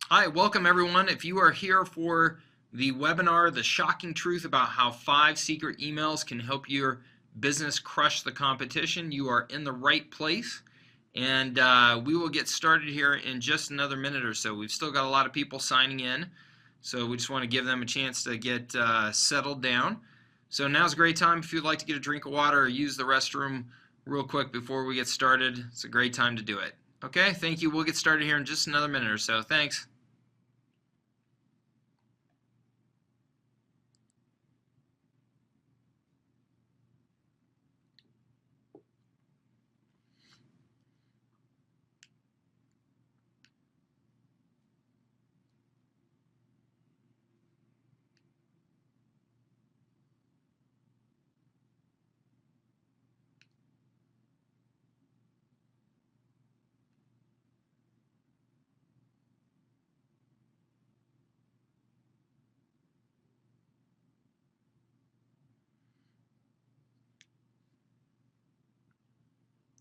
Hi, welcome everyone. If you are here for the webinar, The Shocking Truth About How 5 Secret Emails Can Help Your Business Crush the Competition, you are in the right place. And we will get started here in just another minute or so. We've still got a lot of people signing in, so we just want to give them a chance to get settled down. So now's a great time if you'd like to get a drink of water or use the restroom real quick before we get started. It's a great time to do it. Okay, thank you. We'll get started here in just another minute or so. Thanks.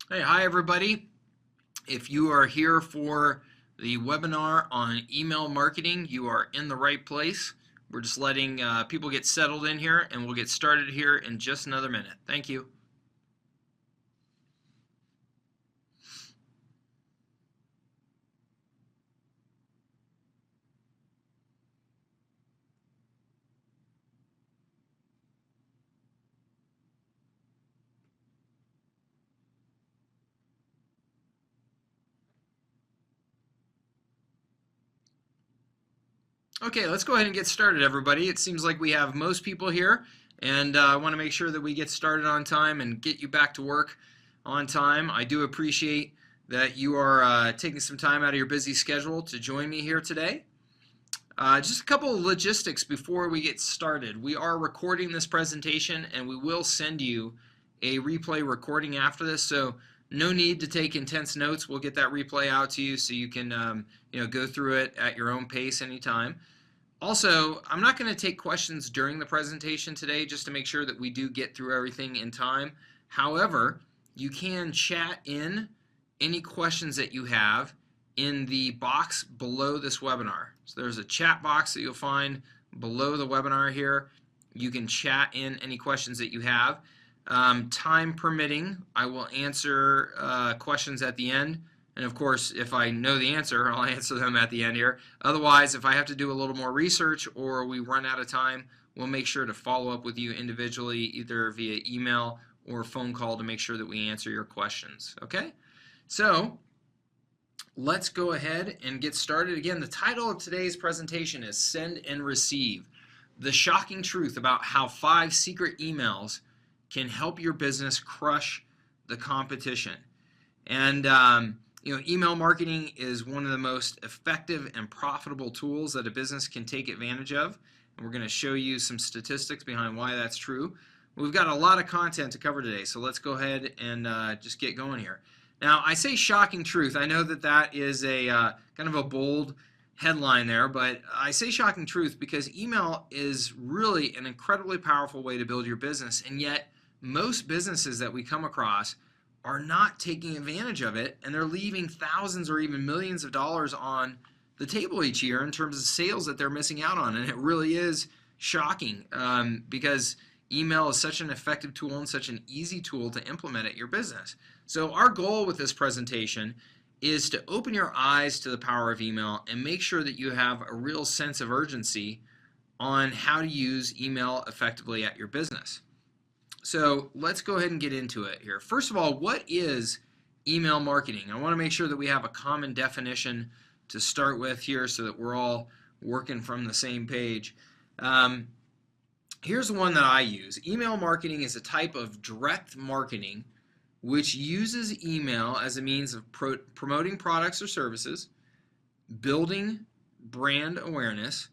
Hey, hi everybody. If you are here for the webinar on email marketing, you are in the right place. We're just letting people get settled in here, and we'll get started here in just another minute. Thank you. Okay, let's go ahead and get started, everybody. It seems like we have most people here, and I want to make sure that we get started on time and get you back to work on time. I do appreciate that you are taking some time out of your busy schedule to join me here today. Just a couple of logistics before we get started. We are recording this presentation, and we will send you a replay recording after this, so no need to take intense notes. We'll get that replay out to you so you can go through it at your own pace anytime. Also, I'm not going to take questions during the presentation today just to make sure that we do get through everything in time. However, you can chat in any questions that you have in the box below this webinar. So there's a chat box that you'll find below the webinar here. You can chat in any questions that you have. Time permitting, I will answer questions at the end. And of course, if I know the answer, I'll answer them at the end here. Otherwise, if I have to do a little more research or we run out of time, we'll make sure to follow up with you individually, either via email or phone call, to make sure that we answer your questions. Okay? So let's go ahead and get started. Again, the title of today's presentation is Send and Receive: The Shocking Truth About How 5 Secret Emails Can Help Your Business Crush the Competition. And email marketing is one of the most effective and profitable tools that a business can take advantage of. And we're going to show you some statistics behind why that's true. We've got a lot of content to cover today, so let's go ahead and just get going here. Now, I say shocking truth. I know that that is a kind of a bold headline there, but I say shocking truth because email is really an incredibly powerful way to build your business, and yet most businesses that we come across are not taking advantage of it, and they're leaving thousands or even millions of dollars on the table each year in terms of sales that they're missing out on. And it really is shocking because email is such an effective tool and such an easy tool to implement at your business. So our goal with this presentation is to open your eyes to the power of email and make sure that you have a real sense of urgency on how to use email effectively at your business. So let's go ahead and get into it here. First of all, what is email marketing? I want to make sure that we have a common definition to start with here so that we're all working from the same page. Here's one that I use. Email marketing is a type of direct marketing which uses email as a means of promoting products or services, building brand awareness,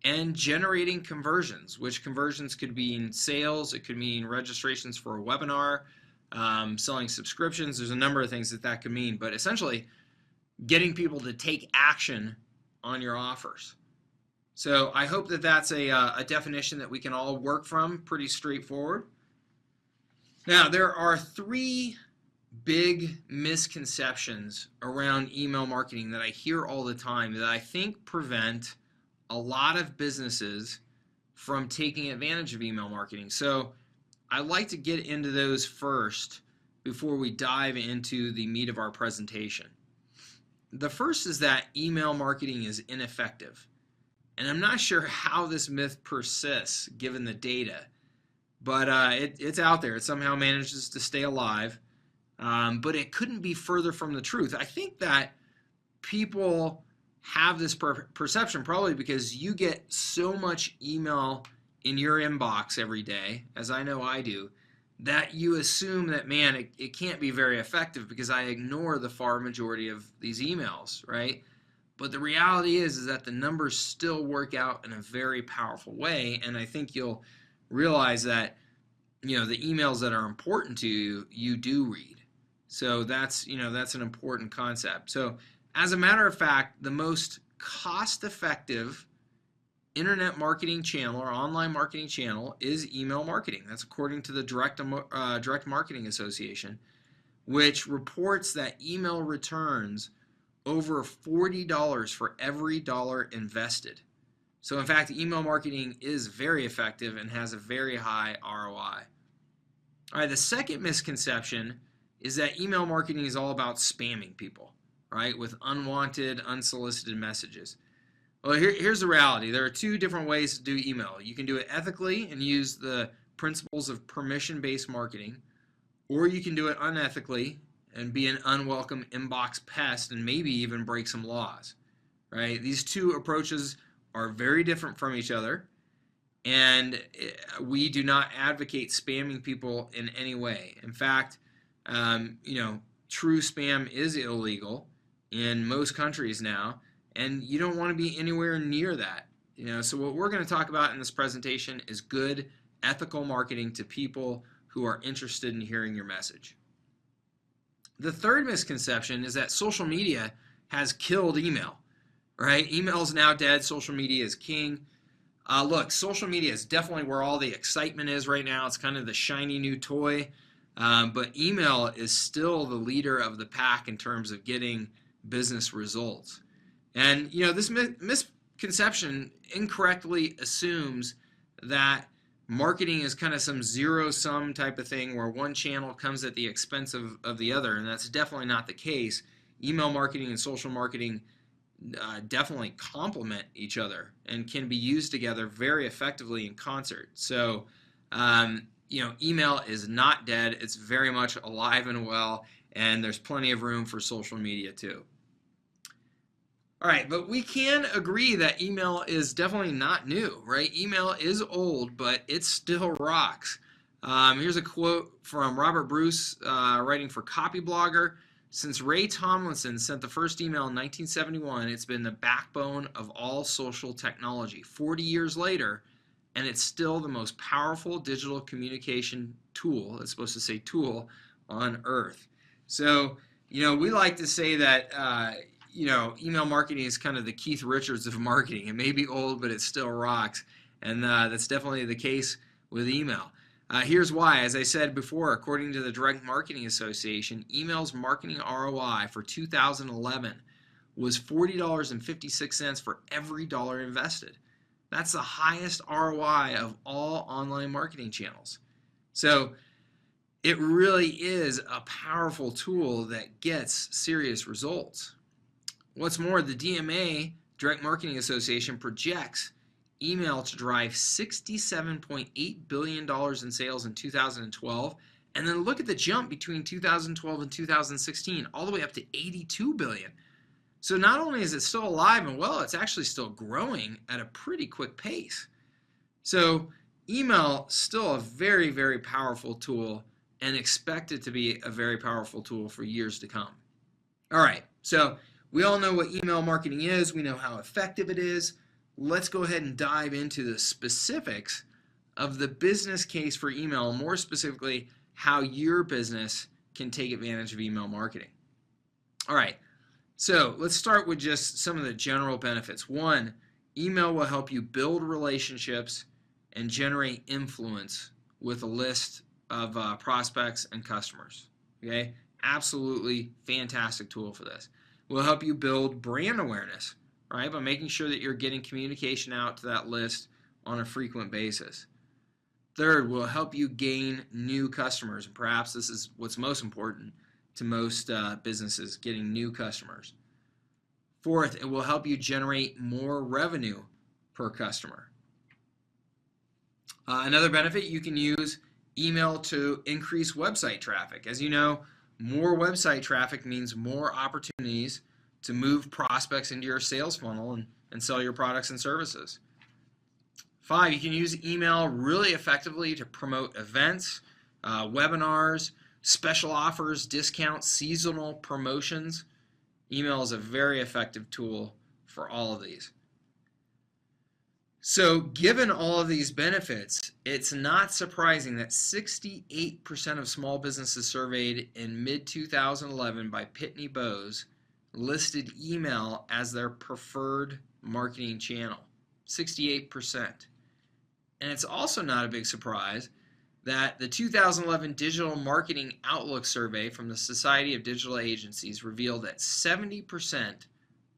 and generating conversions, which conversions could mean sales, it could mean registrations for a webinar, selling subscriptions. There's a number of things that could mean, but essentially getting people to take action on your offers. So I hope that that's a definition that we can all work from, pretty straightforward. Now, there are three big misconceptions around email marketing that I hear all the time that I think prevent a lot of businesses from taking advantage of email marketing. So I'd like to get into those first before we dive into the meat of our presentation. The first is that email marketing is ineffective. And I'm not sure how this myth persists given the data, but it's out there. It somehow manages to stay alive. But it couldn't be further from the truth. I think that people have this perception probably because you get so much email in your inbox every day, as I know I do, that you assume that, man, it can't be very effective because I ignore the far majority of these emails, right? But the reality is that the numbers still work out in a very powerful way, and I think you'll realize that, the emails that are important to you, you do read. So that's an important concept. So as a matter of fact, the most cost-effective internet marketing channel or online marketing channel is email marketing. That's according to the Direct Marketing Association, which reports that email returns over $40 for every dollar invested. So in fact, email marketing is very effective and has a very high ROI. All right, the second misconception is that email marketing is all about spamming people, right, with unwanted, unsolicited messages. Well, here's the reality. There are two different ways to do email. You can do it ethically and use the principles of permission-based marketing, or you can do it unethically and be an unwelcome inbox pest and maybe even break some laws, right? These two approaches are very different from each other, and we do not advocate spamming people in any way. In fact, true spam is illegal in most countries now, and you don't want to be anywhere near that. So what we're going to talk about in this presentation is good ethical marketing to people who are interested in hearing your message. The third misconception is that social media has killed email, right? Email is now dead. Social media is king. Look, social media is definitely where all the excitement is right now. It's kind of the shiny new toy. But email is still the leader of the pack in terms of getting business results. And, this misconception incorrectly assumes that marketing is kind of some zero-sum type of thing where one channel comes at the expense of the other, and that's definitely not the case. Email marketing and social marketing definitely complement each other and can be used together very effectively in concert. So, email is not dead. It's very much alive and well, and there's plenty of room for social media too. All right, but we can agree that email is definitely not new, right? Email is old, but it still rocks. Here's a quote from Robert Bruce, writing for Copyblogger. Since Ray Tomlinson sent the first email in 1971, it's been the backbone of all social technology. 40 years later, and it's still the most powerful digital communication tool, it's supposed to say tool, on earth. So, we like to say that, email marketing is kind of the Keith Richards of marketing. It may be old, but it still rocks. And that's definitely the case with email. Here's why. As I said before, according to the Direct Marketing Association, email's marketing ROI for 2011 was $40.56 for every dollar invested. That's the highest ROI of all online marketing channels. So it really is a powerful tool that gets serious results. What's more, the DMA, Direct Marketing Association, projects email to drive $67.8 billion in sales in 2012. And then look at the jump between 2012 and 2016, all the way up to $82 billion. So not only is it still alive and well, it's actually still growing at a pretty quick pace. So email still a very, very powerful tool and expected to be a very powerful tool for years to come. All right, so we all know what email marketing is. We know how effective it is. Let's go ahead and dive into the specifics of the business case for email, more specifically, how your business can take advantage of email marketing. All right, so let's start with just some of the general benefits. One, email will help you build relationships and generate influence with a list of prospects and customers. Okay, Absolutely fantastic tool for this. Will help you build brand awareness, right? By making sure that you're getting communication out to that list on a frequent basis. Third, will help you gain new customers. And perhaps this is what's most important to most businesses, getting new customers. Fourth, it will help you generate more revenue per customer. Another benefit, you can use email to increase website traffic. As you know, more website traffic means more opportunities to move prospects into your sales funnel and sell your products and services. 5, you can use email really effectively to promote events, webinars, special offers, discounts, seasonal promotions. Email is a very effective tool for all of these. So given all of these benefits, it's not surprising that 68% of small businesses surveyed in mid-2011 by Pitney Bowes listed email as their preferred marketing channel. 68%. And it's also not a big surprise that the 2011 Digital Marketing Outlook survey from the Society of Digital Agencies revealed that 70%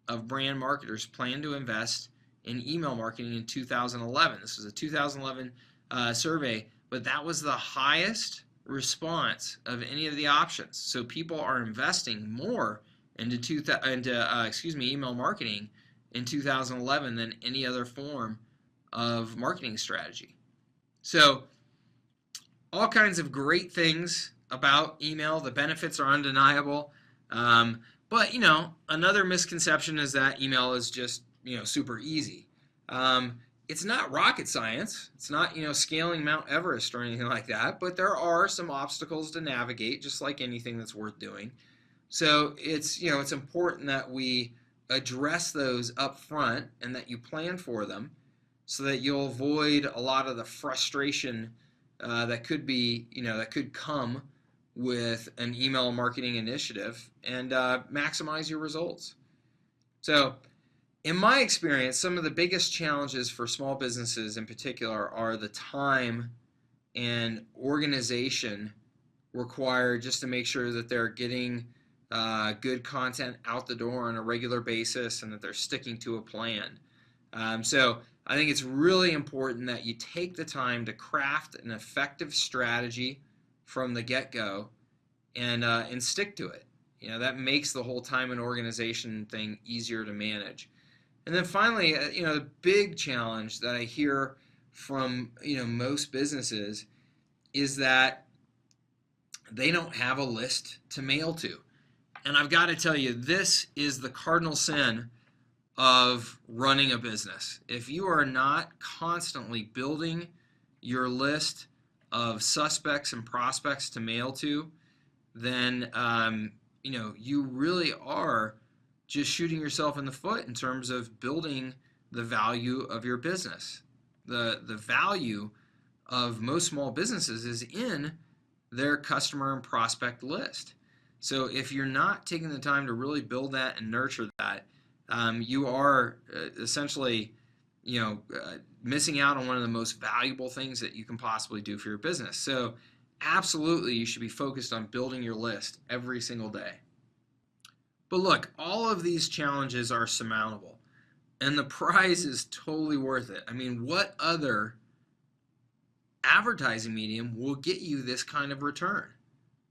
of brand marketers plan to invest in email marketing in 2011. This was a 2011 survey, but that was the highest response of any of the options. So people are investing more into email marketing in 2011 than any other form of marketing strategy. So all kinds of great things about email. The benefits are undeniable. But another misconception is that email is just super easy. It's not rocket science. It's not scaling Mount Everest or anything like that, but there are some obstacles to navigate, just like anything that's worth doing. So it's important that we address those up front and that you plan for them so that you'll avoid a lot of the frustration that could come with an email marketing initiative and maximize your results. So in my experience, some of the biggest challenges for small businesses in particular are the time and organization required just to make sure that they're getting good content out the door on a regular basis and that they're sticking to a plan. So I think it's really important that you take the time to craft an effective strategy from the get-go and stick to it. That makes the whole time and organization thing easier to manage. And then finally, the big challenge that I hear from most businesses is that they don't have a list to mail to. And I've got to tell you, this is the cardinal sin of running a business. If you are not constantly building your list of suspects and prospects to mail to, then you really are just shooting yourself in the foot in terms of building the value of your business. The value of most small businesses is in their customer and prospect list. So if you're not taking the time to really build that and nurture that, you are essentially missing out on one of the most valuable things that you can possibly do for your business. So absolutely, you should be focused on building your list every single day. But look, all of these challenges are surmountable, and the prize is totally worth it. I mean, what other advertising medium will get you this kind of return?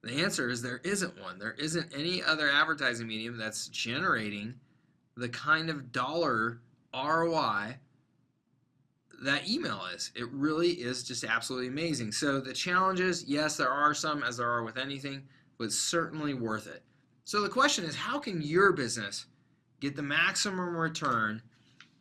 The answer is there isn't one. There isn't any other advertising medium that's generating the kind of dollar ROI that email is. It really is just absolutely amazing. So the challenges, yes, there are some, as there are with anything, but certainly worth it. So the question is, how can your business get the maximum return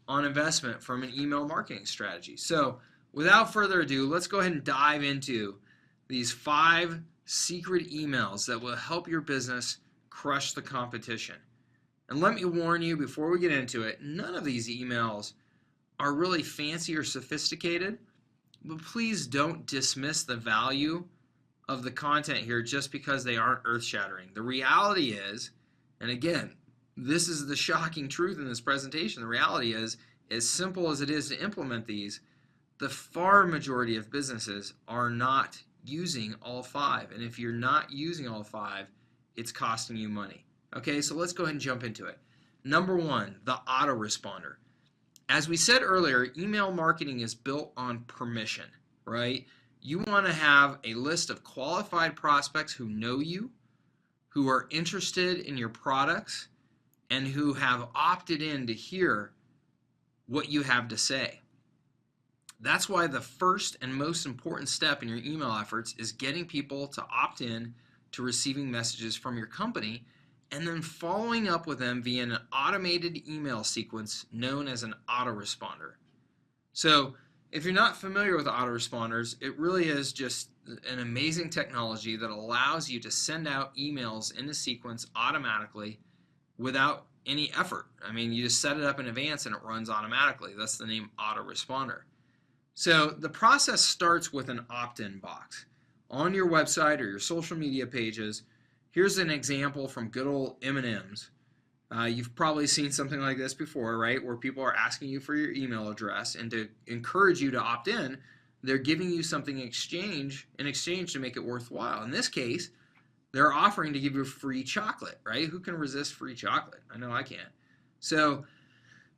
on investment from an email marketing strategy? So without further ado, let's go ahead and dive into these 5 secret emails that will help your business crush the competition. And let me warn you before we get into it, none of these emails are really fancy or sophisticated, but please don't dismiss the value of the content here just because they aren't earth-shattering. The reality is, and again, this is the shocking truth in this presentation, the reality is, as simple as it is to implement these, the far majority of businesses are not using all 5. And if you're not using all 5, it's costing you money. Okay, so let's go ahead and jump into it. Number one, the autoresponder. As we said earlier, email marketing is built on permission, right? You want to have a list of qualified prospects who know you, who are interested in your products, and who have opted in to hear what you have to say. That's why the first and most important step in your email efforts is getting people to opt in to receiving messages from your company, and then following up with them via an automated email sequence known as an autoresponder. So if you're not familiar with autoresponders, it really is just an amazing technology that allows you to send out emails in a sequence automatically without any effort. I mean, you just set it up in advance and it runs automatically. That's the name autoresponder. So the process starts with an opt-in box. On your website or your social media pages, here's an example from good old M&M's. You've probably seen something like this before, right? Where people are asking you for your email address, and to encourage you to opt in, they're giving you something in exchange to make it worthwhile. In this case, they're offering to give you free chocolate, right? Who can resist free chocolate? I know I can't. So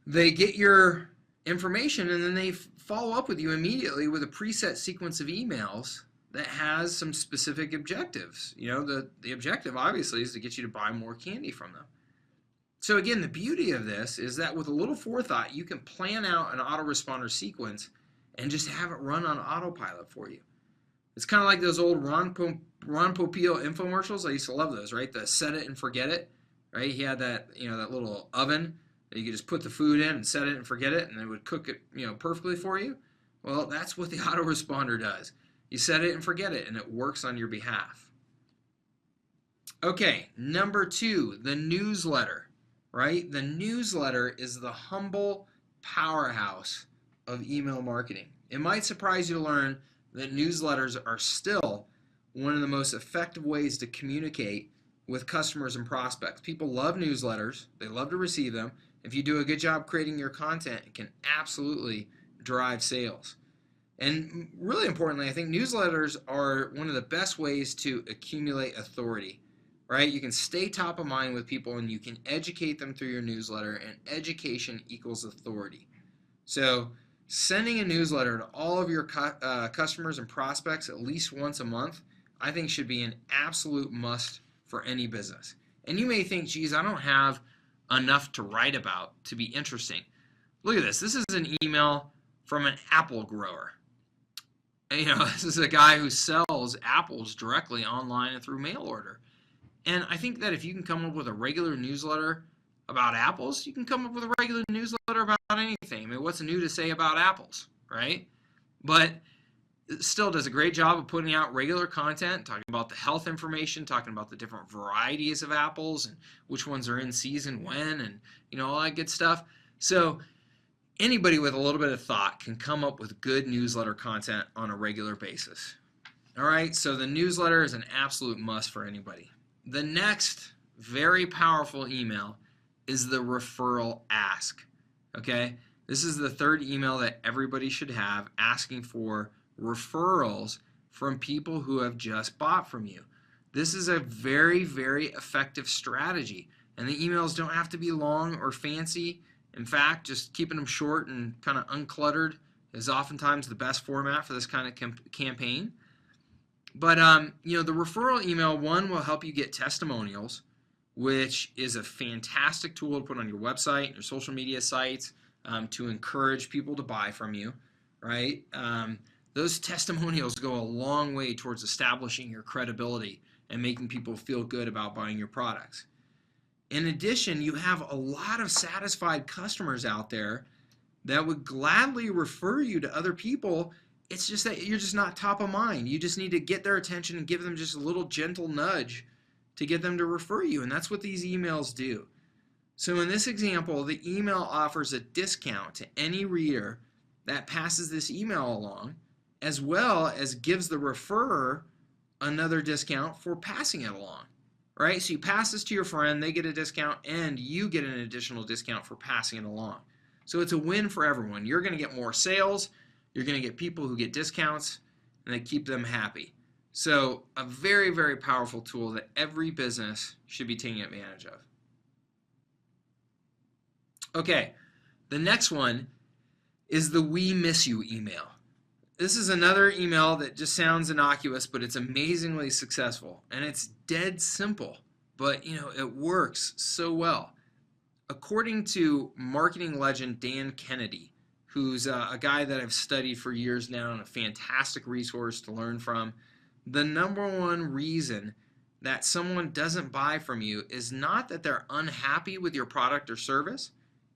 they get your information, and then they follow up with you immediately with a preset sequence of emails that has some specific objectives. You know, the objective obviously is to get you to buy more candy from them. So again, the beauty of this is that with a little forethought, you can plan out an autoresponder sequence and just have it run on autopilot for you. It's kind of like those old Ron Popeil infomercials. I used to love those, right? The set it and forget it, right? He had that, that little oven that you could just put the food in and set it and forget it, and it would cook it, perfectly for you. Well, that's what the autoresponder does. You set it and forget it, and it works on your behalf. Okay, number two, the newsletter, right? The newsletter is the humble powerhouse of email marketing. It might surprise you to learn that newsletters are still one of the most effective ways to communicate with customers and prospects. People love newsletters. They love to receive them. If you do a good job creating your content, it can absolutely drive sales. And really importantly, I think newsletters are one of the best ways to accumulate authority, right? You can stay top of mind with people and you can educate them through your newsletter, and education equals authority. So sending a newsletter to all of your customers and prospects at least once a month, I think should be an absolute must for any business. And you may think, geez, I don't have enough to write about to be interesting. Look at this. This is an email from an apple grower. And, this is a guy who sells apples directly online and through mail order. And I think that if you can come up with a regular newsletter about apples, you can come up with a regular newsletter about anything. I mean, what's new to say about apples, right? But it still does a great job of putting out regular content, talking about the health information, talking about the different varieties of apples and which ones are in season when, and all that good stuff. So anybody with a little bit of thought can come up with good newsletter content on a regular basis. All right, so the newsletter is an absolute must for anybody. The next very powerful email is the referral ask. Okay, this is the third email that everybody should have, asking for referrals from people who have just bought from you. This is a very, very effective strategy, and the emails don't have to be long or fancy. In fact, just keeping them short and kind of uncluttered is oftentimes the best format for this kind of campaign. But the referral email, one, will help you get testimonials, which is a fantastic tool to put on your website and your social media sites to encourage people to buy from you, right? Those testimonials go a long way towards establishing your credibility and making people feel good about buying your products. In addition, you have a lot of satisfied customers out there that would gladly refer you to other people. It's just that you're just not top of mind. You just need to get their attention and give them just a little gentle nudge to get them to refer you, and that's what these emails do. So in this example, the email offers a discount to any reader that passes this email along, as well as gives the referrer another discount for passing it along, right? So you pass this to your friend, they get a discount, and you get an additional discount for passing it along. So it's a win for everyone. You're going to get more sales, you're going to get people who get discounts, and they keep them happy. So a very, very powerful tool that every business should be taking advantage of. Okay, the next one is the "We Miss You" email. This is another email that just sounds innocuous, but it's amazingly successful, and it's dead simple, but it works so well. According to marketing legend Dan Kennedy, who's a guy that I've studied for years now and a fantastic resource to learn from, the number one reason that someone doesn't buy from you is not that they're unhappy with your product or service,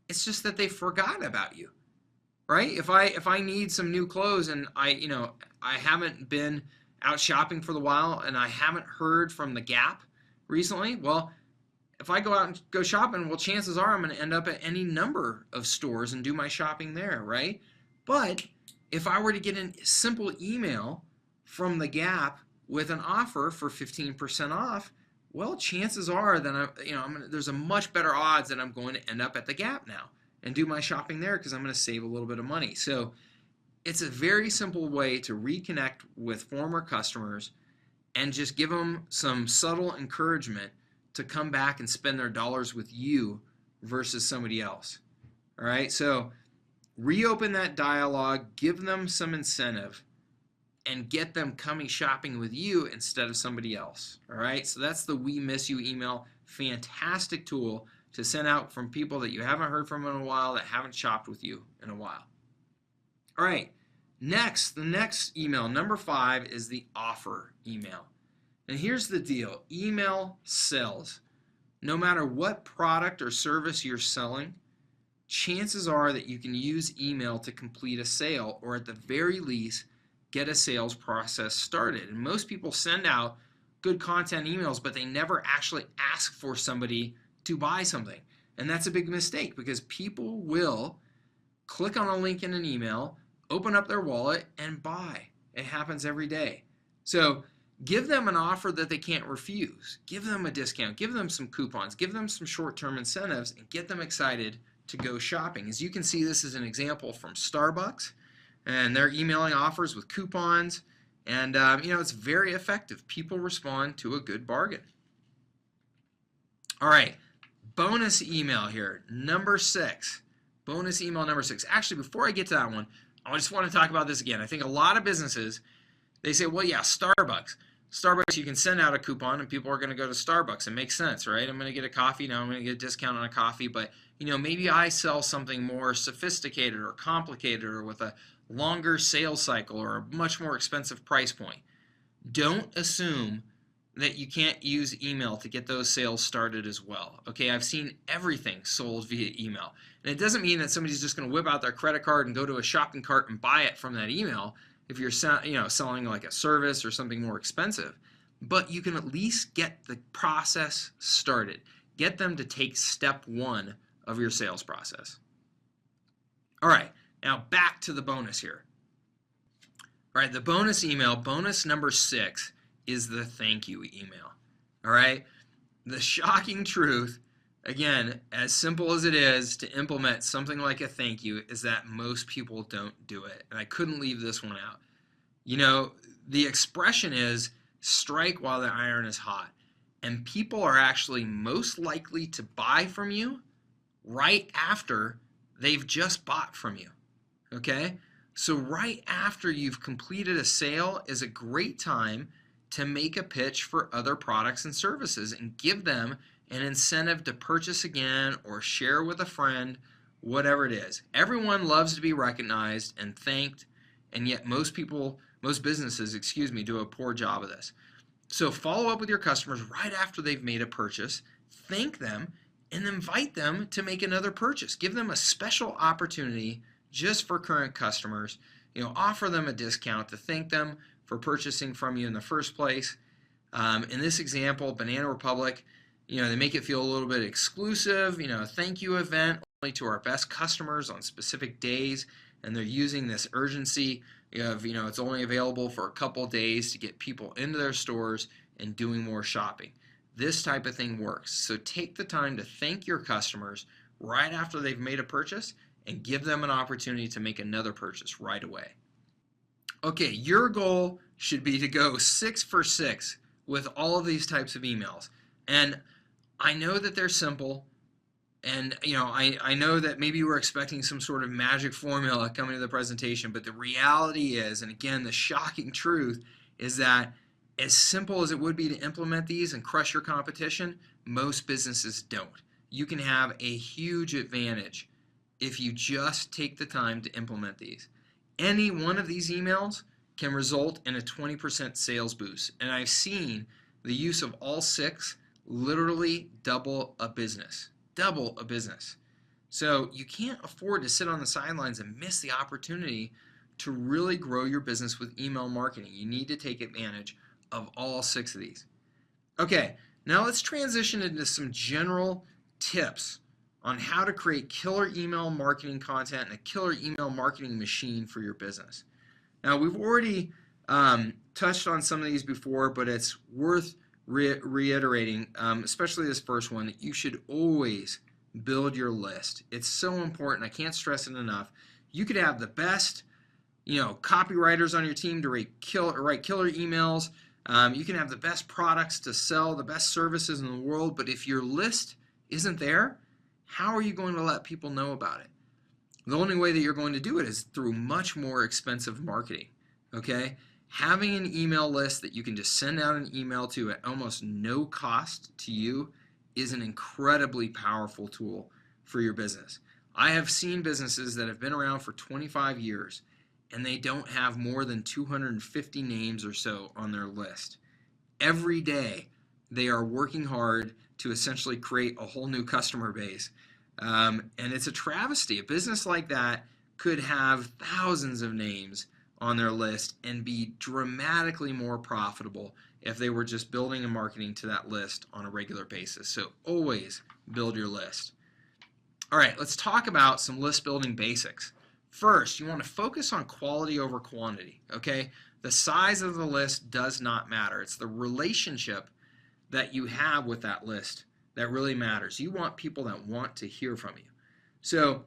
it's just that they forgot about you. Right? If I need some new clothes and I haven't been out shopping for a while and I haven't heard from the Gap recently, well, if I go out and go shopping, well, chances are I'm going to end up at any number of stores and do my shopping there, right? But if I were to get a simple email from the Gap with an offer for 15% off, well, chances are that there's a much better odds that I'm going to end up at the Gap now and do my shopping there because I'm going to save a little bit of money. So it's a very simple way to reconnect with former customers and just give them some subtle encouragement to come back and spend their dollars with you versus somebody else. All right, so reopen that dialogue, give them some incentive, and get them coming shopping with you instead of somebody else. All right, so that's the "We Miss You" email. Fantastic tool to send out from people that you haven't heard from in a while, that haven't shopped with you in a while. All right, the next email, number 5, is the offer email. And here's the deal. Email sells. No matter what product or service you're selling, chances are that you can use email to complete a sale, or at the very least, get a sales process started. And most people send out good content emails, but they never actually ask for somebody to buy something. And that's a big mistake, because people will click on a link in an email, open up their wallet, and buy. It happens every day. So give them an offer that they can't refuse. Give them a discount. Give them some coupons. Give them some short-term incentives and get them excited to go shopping. As you can see, this is an example from Starbucks, and they're emailing offers with coupons, and it's very effective. People respond to a good bargain. All right, bonus email here, number 6. Bonus email number 6. Actually, before I get to that one, I just want to talk about this again. I think a lot of businesses, they say, well, yeah, Starbucks, you can send out a coupon and people are going to go to Starbucks. It makes sense, right? I'm going to get a coffee, now I'm going to get a discount on a coffee, but maybe I sell something more sophisticated or complicated or with a longer sales cycle or a much more expensive price point. Don't assume that you can't use email to get those sales started as well. Okay, I've seen everything sold via email. And it doesn't mean that somebody's just going to whip out their credit card and go to a shopping cart and buy it from that email if you're selling like a service or something more expensive. But you can at least get the process started. Get them to take step 1 of your sales process. All right, now back to the bonus here. All right, the bonus email, bonus number 6, is the thank you email. All right, the shocking truth, again, as simple as it is to implement something like a thank you, is that most people don't do it. And I couldn't leave this one out. The expression is strike while the iron is hot. And people are actually most likely to buy from you right after they've just bought from you. Okay? So right after you've completed a sale is a great time to make a pitch for other products and services and give them an incentive to purchase again or share with a friend, whatever it is. Everyone loves to be recognized and thanked, and yet most businesses, do a poor job of this. So follow up with your customers right after they've made a purchase, thank them, and invite them to make another purchase. Give them a special opportunity just for current customers. Offer them a discount to thank them for purchasing from you in the first place. In this example, Banana Republic, they make it feel a little bit exclusive, a thank you event only to our best customers on specific days, and they're using this urgency of, it's only available for a couple days to get people into their stores and doing more shopping. This type of thing works. So take the time to thank your customers right after they've made a purchase and give them an opportunity to make another purchase right away. Okay, your goal should be to go 6 for 6 with all of these types of emails. And I know that they're simple, and I know that maybe you were expecting some sort of magic formula coming to the presentation, but the reality is, and again, the shocking truth is that as simple as it would be to implement these and crush your competition, most businesses don't. You can have a huge advantage if you just take the time to implement these. Any one of these emails can result in a 20% sales boost, and I've seen the use of all 6 literally double a business. Double a business. So you can't afford to sit on the sidelines and miss the opportunity to really grow your business with email marketing. You need to take advantage of all 6 of these. Okay, now let's transition into some general tips on how to create killer email marketing content and a killer email marketing machine for your business. Now, we've already touched on some of these before, but it's worth reiterating, especially this first one, that you should always build your list. It's so important. I can't stress it enough. You could have the best, copywriters on your team to write killer emails. You can have the best products to sell, the best services in the world, but if your list isn't there, how are you going to let people know about it? The only way that you're going to do it is through much more expensive marketing, okay? Having an email list that you can just send out an email to at almost no cost to you is an incredibly powerful tool for your business. I have seen businesses that have been around for 25 years and they don't have more than 250 names or so on their list. Every day they are working hard to essentially create a whole new customer base. And it's a travesty. A business like that could have thousands of names on their list and be dramatically more profitable if they were just building and marketing to that list on a regular basis. So always build your list. All right, let's talk about some list building basics. First, you want to focus on quality over quantity, okay? The size of the list does not matter. It's the relationship that you have with that list that really matters. You want people that want to hear from you. So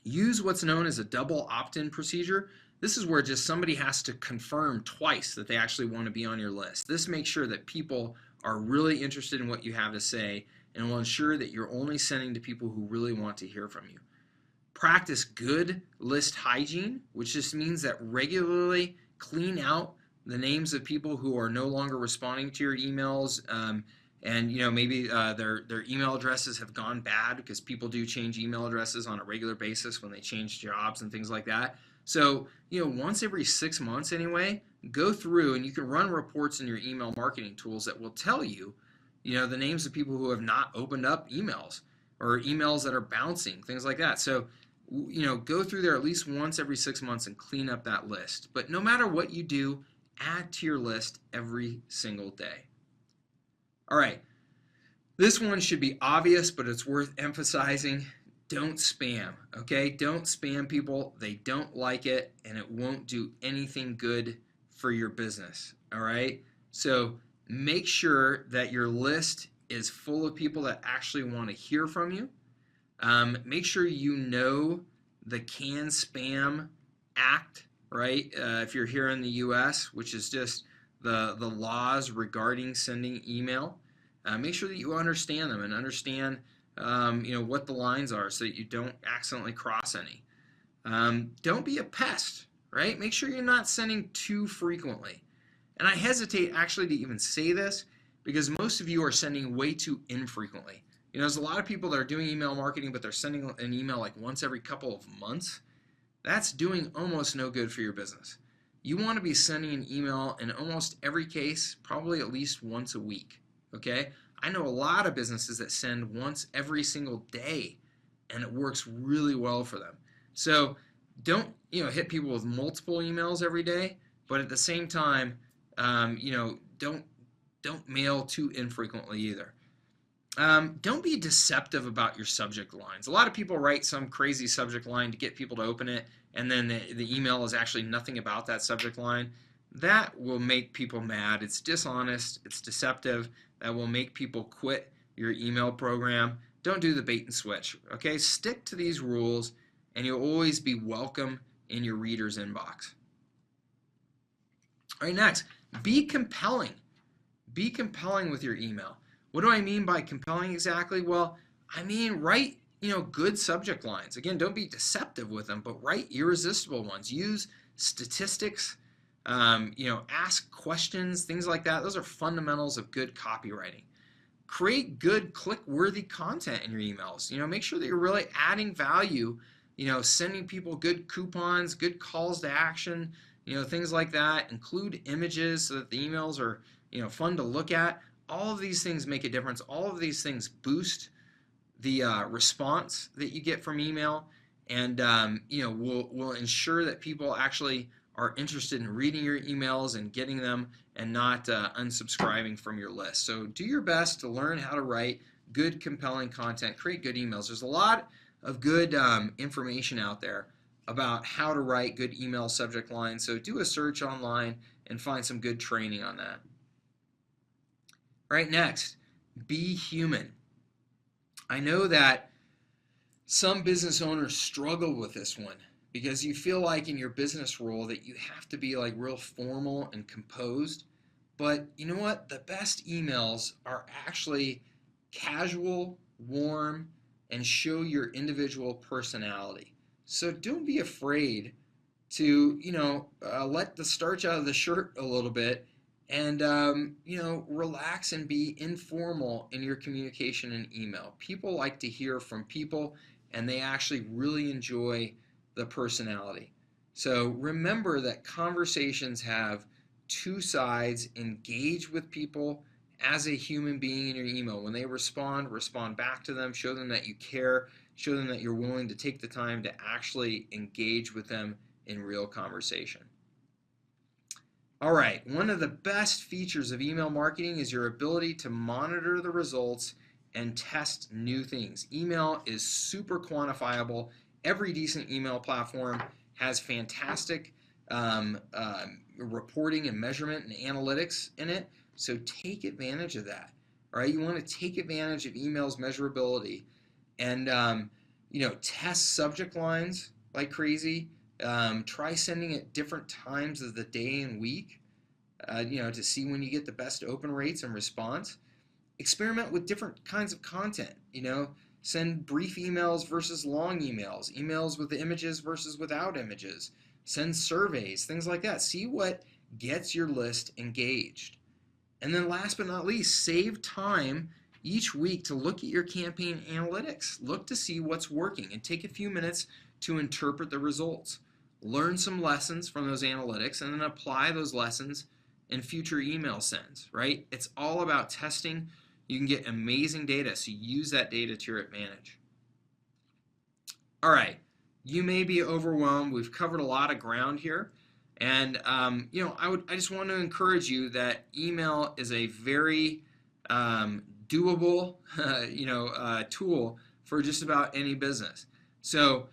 use what's known as a double opt-in procedure. This is where just somebody has to confirm twice that they actually want to be on your list. This makes sure that people are really interested in what you have to say and will ensure that you're only sending to people who really want to hear from you. Practice good list hygiene, which just means that regularly clean out the names of people who are no longer responding to your emails, and maybe their email addresses have gone bad, because people do change email addresses on a regular basis when they change jobs and things like that. So once every 6 months anyway, go through and you can run reports in your email marketing tools that will tell you the names of people who have not opened up emails or emails that are bouncing, things like that. So go through there at least once every 6 months and clean up that list. But no matter what you do, add to your list every single day. All right, this one should be obvious, but it's worth emphasizing. Don't spam, okay? Don't spam people. They don't like it, and it won't do anything good for your business, all right? So make sure that your list is full of people that actually want to hear from you. Make sure you know the Can Spam Act, right? If you're here in the U.S., which is just the laws regarding sending email. Make sure that you understand them and understand what the lines are so that you don't accidentally cross any. Don't be a pest, right? Make sure you're not sending too frequently. And I hesitate actually to even say this because most of you are sending way too infrequently. There's a lot of people that are doing email marketing, but they're sending an email like once every couple of months. That's doing almost no good for your business. You want to be sending an email in almost every case, probably at least once a week, okay? I know a lot of businesses that send once every single day, and it works really well for them. So don't hit people with multiple emails every day, but at the same time, don't mail too infrequently either. Don't be deceptive about your subject lines. A lot of people write some crazy subject line to get people to open it, and then the email is actually nothing about that subject line. That will make people mad. It's dishonest. It's deceptive. That will make people quit your email program. Don't do the bait and switch, okay? Stick to these rules, and you'll always be welcome in your reader's inbox. All right, next, be compelling. Be compelling with your email. What do I mean by compelling exactly? Well, I mean write, good subject lines. Again, don't be deceptive with them, but write irresistible ones. Use statistics, ask questions, things like that. Those are fundamentals of good copywriting. Create good click-worthy content in your emails. Make sure that you're really adding value, sending people good coupons, good calls to action, things like that. Include images so that the emails are, fun to look at. All of these things make a difference. All of these things boost the response that you get from email, and will ensure that people actually are interested in reading your emails and getting them, and not unsubscribing from your list. So do your best to learn how to write good, compelling content, create good emails. There's a lot of good information out there about how to write good email subject lines. So do a search online and find some good training on that. Right, next, be human. I know that some business owners struggle with this one because you feel like in your business role that you have to be like real formal and composed. But you know what? The best emails are actually casual, warm, and show your individual personality. So don't be afraid to, let the starch out of the shirt a little bit, and relax and be informal in your communication and email. People like to hear from people, and they actually really enjoy the personality. So remember that conversations have two sides. Engage with people as a human being in your email. When they respond back to them. Show them that you care. Show them that you're willing to take the time to actually engage with them in real conversation. All right, one of the best features of email marketing is your ability to monitor the results and test new things. Email is super quantifiable. Every decent email platform has fantastic reporting and measurement and analytics in it, so take advantage of that. All right, you want to take advantage of email's measurability, and test subject lines like crazy. Try sending at different times of the day and week, to see when you get the best open rates and response. Experiment with different kinds of content. Send brief emails versus long emails, emails with the images versus without images. Send surveys, things like that. See what gets your list engaged. And then last but not least, save time each week to look at your campaign analytics. Look to see what's working and take a few minutes to interpret the results. Learn some lessons from those analytics and then apply those lessons in future email sends, right? It's all about testing. You can get amazing data, so use that data to your advantage. All right, you may be overwhelmed. We've covered a lot of ground here. And I just want to encourage you that email is a very doable tool for just about any business. So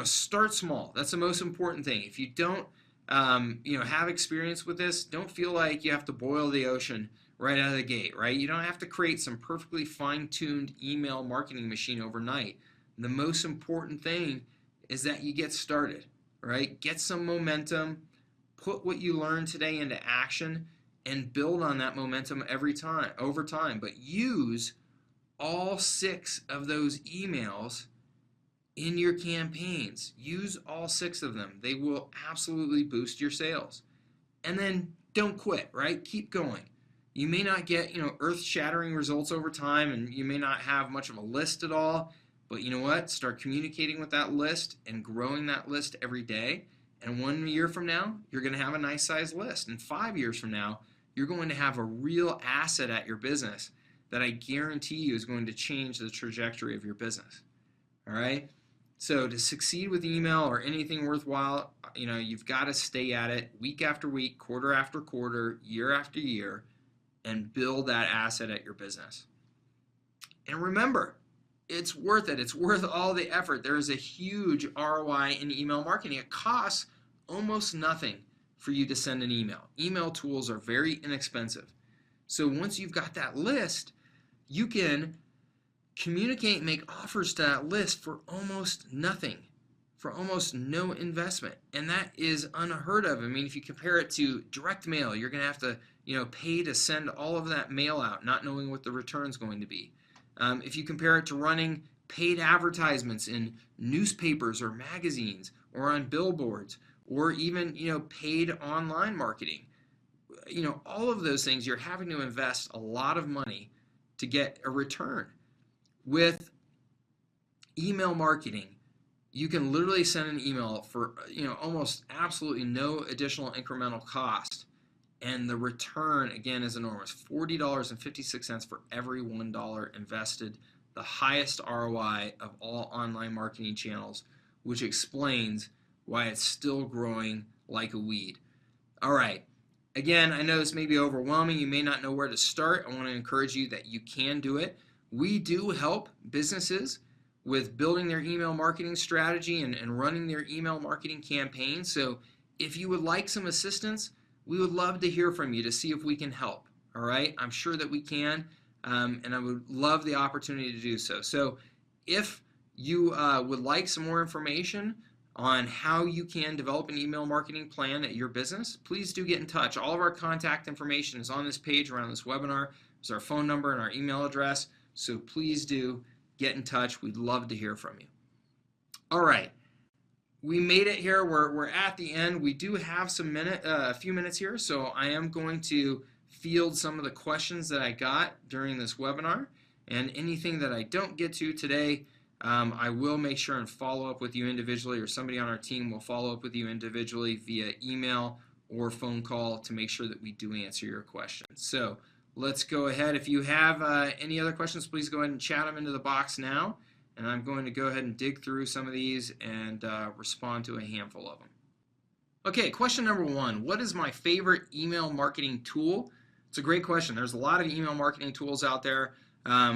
start small. That's the most important thing. If you don't have experience with this, don't feel like you have to boil the ocean right out of the gate, right? You don't have to create some perfectly fine-tuned email marketing machine overnight. The most important thing is that you get started, right? Get some momentum, put what you learned today into action, and build on that momentum over time. But use all 6 of those emails in your campaigns. Use all 6 of them. They will absolutely boost your sales. And then don't quit, right? Keep going. You may not get, earth-shattering results over time, and you may not have much of a list at all, but you know what? Start communicating with that list and growing that list every day. And 1 year from now, you're going to have a nice sized list. And 5 years from now, you're going to have a real asset at your business that I guarantee you is going to change the trajectory of your business. All right? So to succeed with email or anything worthwhile, you've got to stay at it week after week, quarter after quarter, year after year, and build that asset at your business. And remember, it's worth it. It's worth all the effort. There is a huge ROI in email marketing. It costs almost nothing for you to send an email. Email tools are very inexpensive. So once you've got that list, you can communicate and make offers to that list for almost nothing. for almost no investment, and that is unheard of. I mean, if you compare it to direct mail, you're going to have to, pay to send all of that mail out, not knowing what the return's going to be. If you compare it to running paid advertisements in newspapers or magazines or on billboards or even, paid online marketing, all of those things, you're having to invest a lot of money to get a return. With email marketing, you can literally send an email for almost absolutely no additional incremental cost, and the return again is enormous. $40.56 for every $1 invested, the highest ROI of all online marketing channels, which explains why it's still growing like a weed. All right. Again, I know this may be overwhelming. You may not know where to start. I want to encourage you that you can do it. We do help businesses with building their email marketing strategy and running their email marketing campaign. So if you would like some assistance, we would love to hear from you to see if we can help. All right? I'm sure that we can, and I would love the opportunity to do so. So if you would like some more information on how you can develop an email marketing plan at your business, please do get in touch. All of our contact information is on this page around this webinar. There's our phone number and our email address. So please do get in touch. We'd love to hear from you. All right. We made it here. We're at the end. We do have a few minutes here, so I am going to field some of the questions that I got during this webinar, and anything that I don't get to today, I will make sure and follow up with you individually, or somebody on our team will follow up with you individually via email or phone call to make sure that we do answer your questions. So let's go ahead. If you have any other questions, please go ahead and chat them into the box now, and I'm going to go ahead and dig through some of these and respond to a handful of them. Okay, question number 1. What is my favorite email marketing tool? It's a great question. There's a lot of email marketing tools out there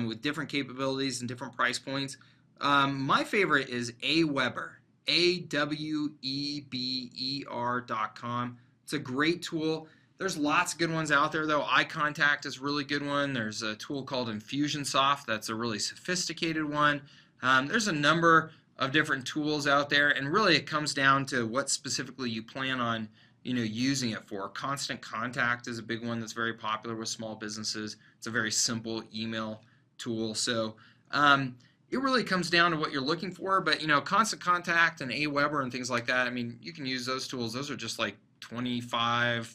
with different capabilities and different price points. My favorite is Aweber, AWEBER.com. It's a great tool. There's lots of good ones out there, though. iContact is a really good one. There's a tool called Infusionsoft. That's a really sophisticated one. There's a number of different tools out there, and really it comes down to what specifically you plan on using it for. Constant Contact is a big one that's very popular with small businesses. It's a very simple email tool. So it really comes down to what you're looking for, but Constant Contact and Aweber and things like that, I mean, you can use those tools. Those are just like $25,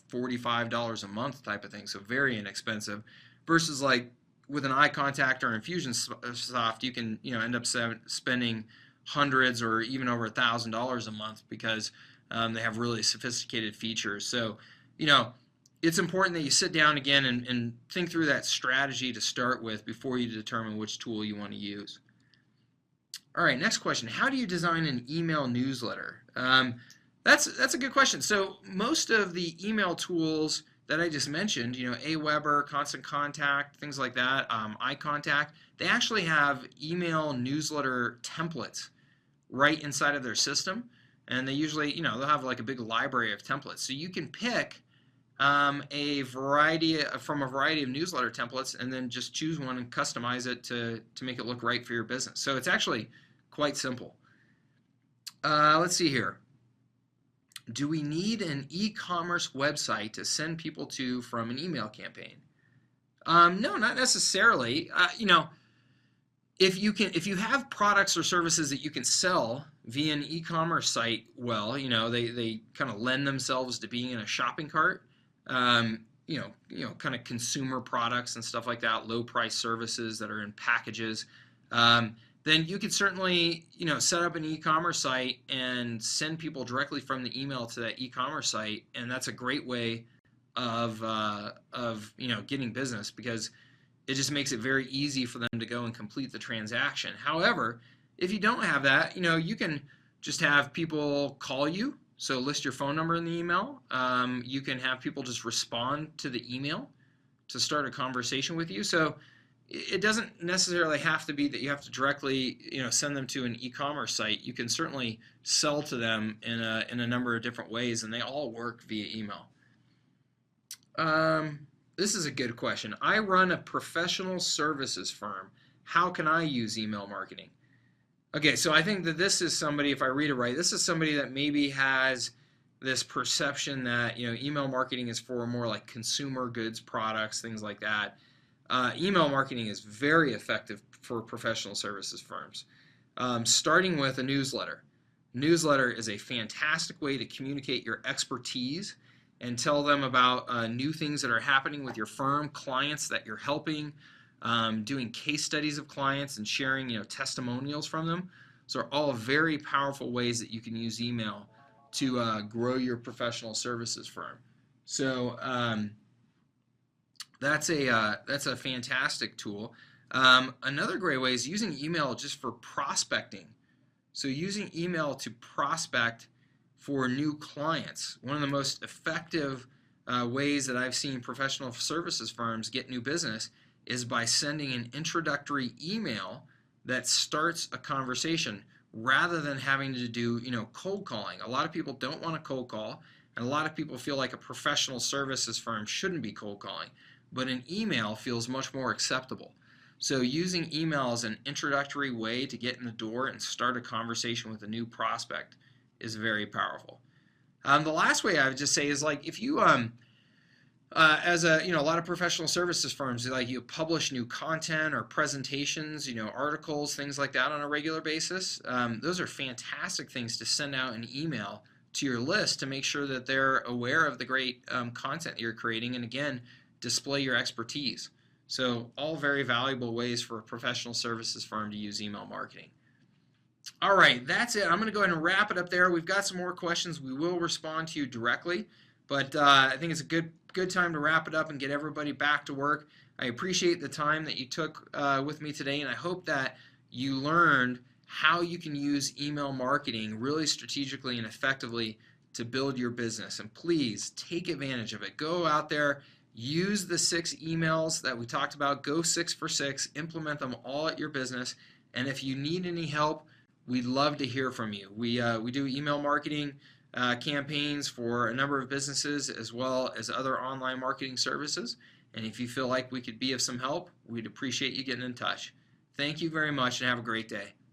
$45 a month type of thing, so very inexpensive, versus like with an iContact or Infusionsoft, you can end up spending hundreds or even over $1,000 a month because they have really sophisticated features. So it's important that you sit down again and think through that strategy to start with before you determine which tool you want to use. All right, next question. How do you design an email newsletter? That's a good question. So most of the email tools that I just mentioned, Aweber, Constant Contact, things like that, iContact, they actually have email newsletter templates right inside of their system, and they usually, they'll have like a big library of templates. So you can pick from a variety of newsletter templates and then just choose one and customize it to make it look right for your business. So it's actually quite simple. Let's see here. Do we need an e-commerce website to send people to from an email campaign? No, not necessarily. If you have products or services that you can sell via an e-commerce site, well, they kind of lend themselves to being in a shopping cart. Kind of consumer products and stuff like that, low price services that are in packages. Then you could certainly, set up an e-commerce site and send people directly from the email to that e-commerce site, and that's a great way of getting business, because it just makes it very easy for them to go and complete the transaction. However, if you don't have that, you can just have people call you. So list your phone number in the email. You can have people just respond to the email to start a conversation with you. So it doesn't necessarily have to be that you have to directly, send them to an e-commerce site. You can certainly sell to them in a number of different ways, and they all work via email. This is a good question. I run a professional services firm. How can I use email marketing? Okay, so I think that this is somebody, if I read it right, this is somebody that maybe has this perception that, email marketing is for more like consumer goods products, things like that. Email marketing is very effective for professional services firms. Starting with a newsletter. Newsletter is a fantastic way to communicate your expertise and tell them about new things that are happening with your firm, clients that you're helping, doing case studies of clients and sharing, testimonials from them. So are all very powerful ways that you can use email to grow your professional services firm. So that's a fantastic tool. Another great way is using email just for prospecting. So using email to prospect for new clients. One of the most effective ways that I've seen professional services firms get new business is by sending an introductory email that starts a conversation rather than having to do, cold calling. A lot of people don't want to cold call, and a lot of people feel like a professional services firm shouldn't be cold calling, but an email feels much more acceptable. So using email as an introductory way to get in the door and start a conversation with a new prospect is very powerful. The last way I would just say is like if you as a lot of professional services firms, like you publish new content or presentations, articles, things like that on a regular basis. Those are fantastic things to send out an email to your list to make sure that they're aware of the great content you're creating, and again, display your expertise. So all very valuable ways for a professional services firm to use email marketing. All right, that's it. I'm going to go ahead and wrap it up there. We've got some more questions. We will respond to you directly, but I think it's a good time to wrap it up and get everybody back to work. I appreciate the time that you took with me today, and I hope that you learned how you can use email marketing really strategically and effectively to build your business. And please take advantage of it. Go out there, use the 6 emails that we talked about. Go 6 for 6. Implement them all at your business. And if you need any help, we'd love to hear from you. We do email marketing campaigns for a number of businesses as well as other online marketing services. And if you feel like we could be of some help, we'd appreciate you getting in touch. Thank you very much and have a great day.